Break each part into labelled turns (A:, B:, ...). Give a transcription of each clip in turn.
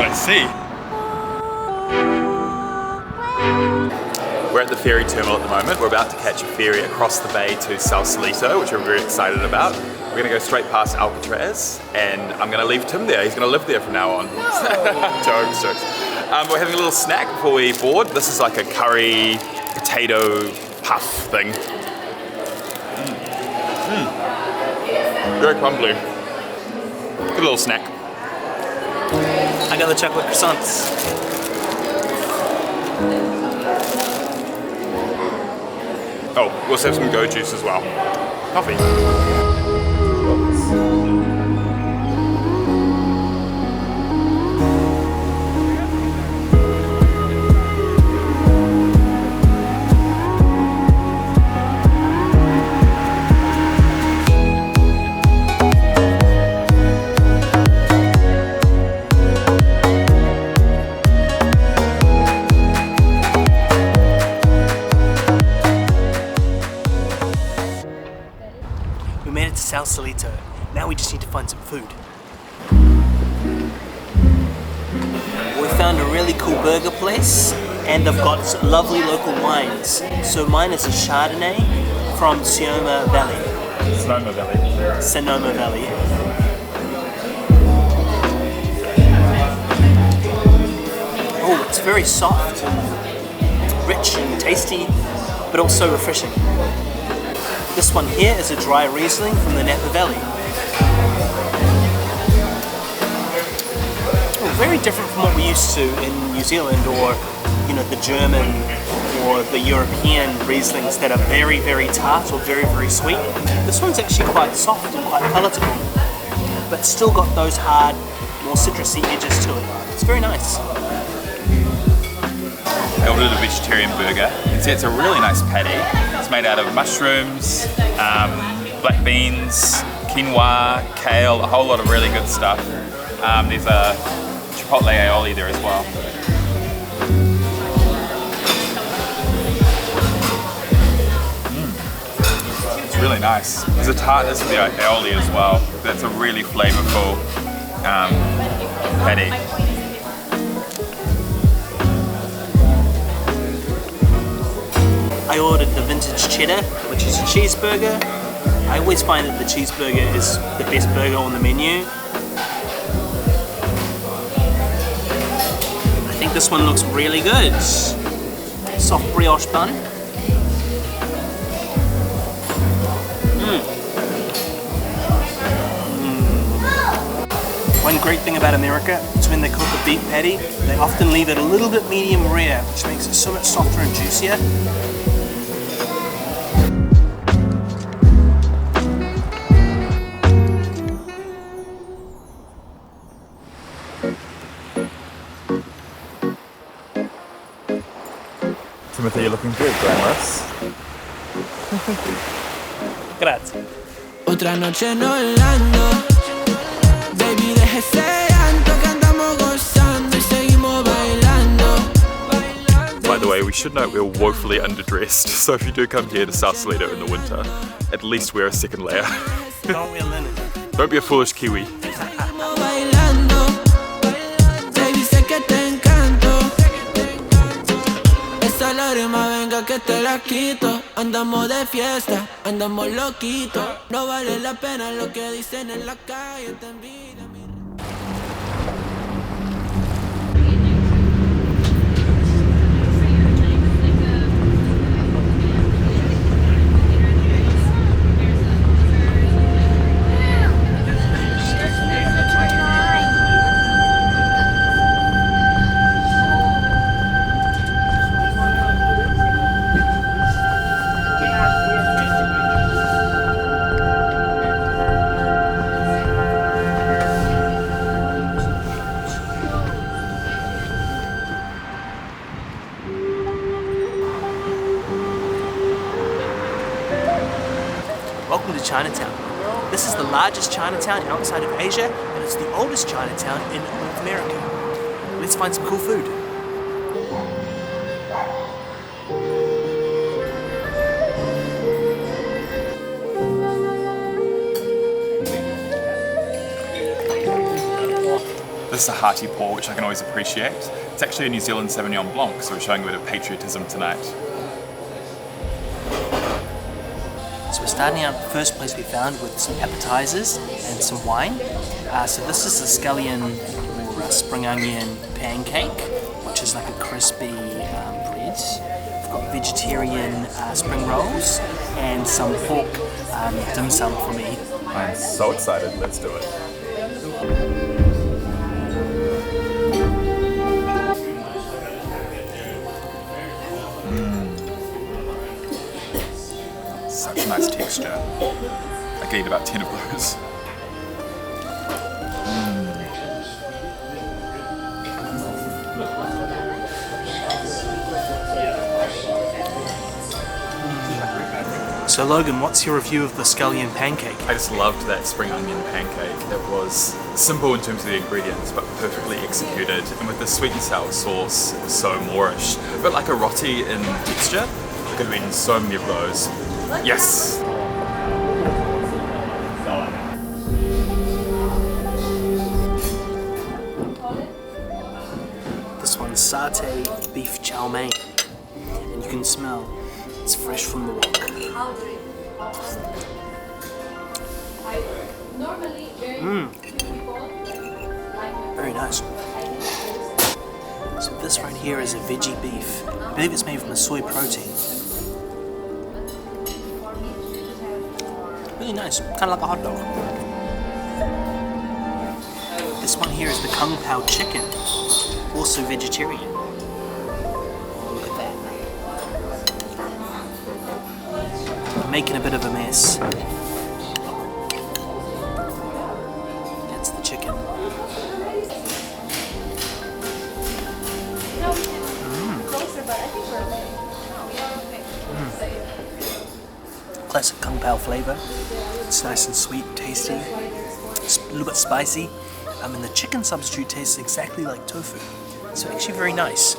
A: I see. We're at the ferry terminal at the moment. We're about to catch a ferry across the bay to Sausalito, which we're very excited about. We're gonna go straight past Alcatraz, and I'm gonna leave Tim there. He's gonna live there from now on. Jokes. We're having a little snack before we board. This is like a curry potato puff thing. Very crumbly. Good little snack.
B: I got the chocolate croissants.
A: Oh, we'll also have some go juice as well. Coffee.
B: We made it to Sausalito. Now we just need to find some food. We found a really cool burger place, and they've got lovely local wines. So mine is a Chardonnay from Sonoma Valley. Sonoma Valley. Oh, it's very soft, rich and tasty, but also refreshing. This one here is a dry Riesling from the Napa Valley. Oh, very different from what we're used to in New Zealand, or the German or the European Rieslings that are very, very tart or very, very sweet. This one's actually quite soft and quite palatable, but still got those hard, more citrusy edges to it. It's very nice.
A: I ordered a vegetarian burger. You can see it's a really nice patty. It's made out of mushrooms, black beans, quinoa, kale, a whole lot of really good stuff. There's a chipotle aioli there as well. It's really nice. There's a tartness to the aioli as well. That's a really flavorful patty.
B: I ordered the vintage cheddar, which is a cheeseburger. I always find that the cheeseburger is the best burger on the menu. I think this one looks really good. Soft brioche bun. One great thing about America is when they cook a beef patty, they often leave it a little bit medium rare, which makes it so much softer and juicier.
A: Timothy, you're looking good, glamorous.
B: Grazie.
C: Otra noche en Orlando, baby, deja ese llanto que andamos gozando y seguimos bailando.
A: By the way, we should note we're woefully underdressed, so if you do come here to Sausalito in the winter, at least wear a second layer.
B: Don't wear linen.
A: Don't be a foolish Kiwi.
C: Esa lágrima venga que te la quito. Andamos de fiesta, andamos loquitos. No vale la pena lo que dicen en la calle, te envidia.
B: Welcome to Chinatown. This is the largest Chinatown outside of Asia, and it's the oldest Chinatown in North America. Let's find some cool food.
A: This This is a hearty pour, which I can always appreciate. It's actually a New Zealand Sauvignon Blanc, so we're showing a bit of patriotism tonight.
B: So we're starting out the first place we found with some appetizers and some wine. So this is the scallion or spring onion pancake, which is like a crispy bread. We've got vegetarian spring rolls and some pork dim sum for me.
A: I'm so excited, let's do it. Such a nice texture. I could eat about 10 of those.
B: So Logan, what's your review of the scallion pancake?
A: I just loved that spring onion pancake. It was simple in terms of the ingredients, but perfectly executed. And with the sweet and sour sauce, it was so Moorish. A bit like a roti in texture. I could have eaten so many of those. Yes!
B: This one's satay beef chow mein. And you can smell it's fresh from the wok. Very nice. So this right here is a veggie beef. I believe it's made from a soy protein. Really nice, kind of like a hot dog. This one here is the Kung Pao chicken, also vegetarian. Oh, look at that. I'm making a bit of a mess. That's the chicken. Classic Kung Pao flavor. It's nice and sweet, tasty. It's a little bit spicy. And the chicken substitute tastes exactly like tofu. So actually very nice.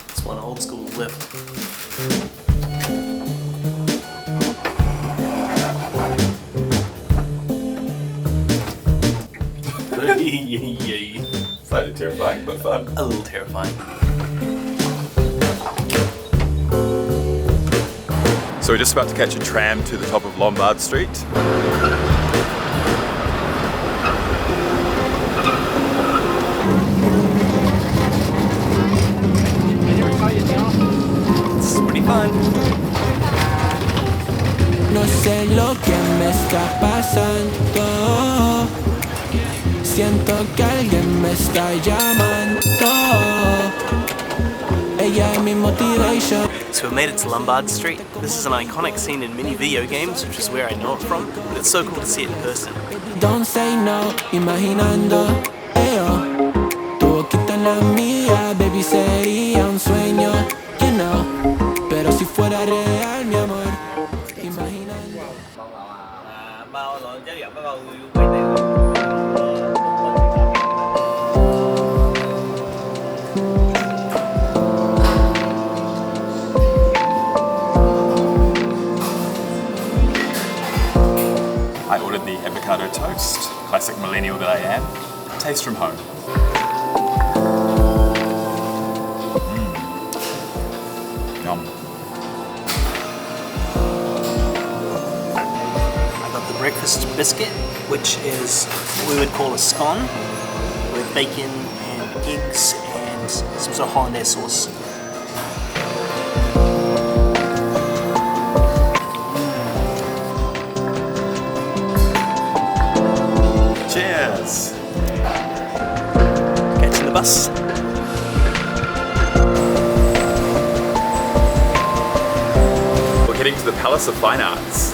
B: It's one old school whip.
A: Slightly terrifying, but fun.
B: A little terrifying.
A: So we're just about to catch a tram to the top of Lombard Street.
B: This is pretty fun.
C: No sé lo que me está pasando. Siento que alguien me está llamando. Ella es mi motivation.
B: So we made it to Lombard Street. This is an iconic scene in many video games, which is where I know it from, but it's so cool to see it in person.
C: Don't say no, imaginando. Tu boquita en la mía, baby, sería un sueño, you know. Pero si fuera real, mi amor, imaginando.
A: I ordered the avocado toast, classic millennial that I am. Taste from home. Yum.
B: I got the breakfast biscuit, which is what we would call a scone, with bacon and eggs and some sort of hollandaise sauce.
A: Cheers!
B: Catching the bus.
A: We're heading to the Palace of Fine Arts.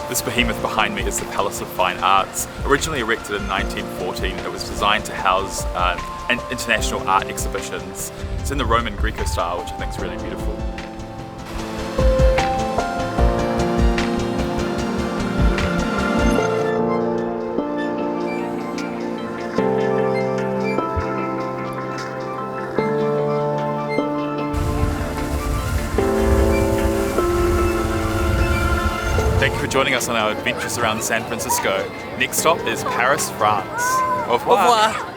A: This behemoth behind me is the Palace of Fine Arts. Originally erected in 1914, it was designed to house international art exhibitions. It's in the Roman Greco style, which I think is really beautiful. Thank you for joining us on our adventures around San Francisco. Next stop is Paris, France. Au revoir.
B: Au revoir.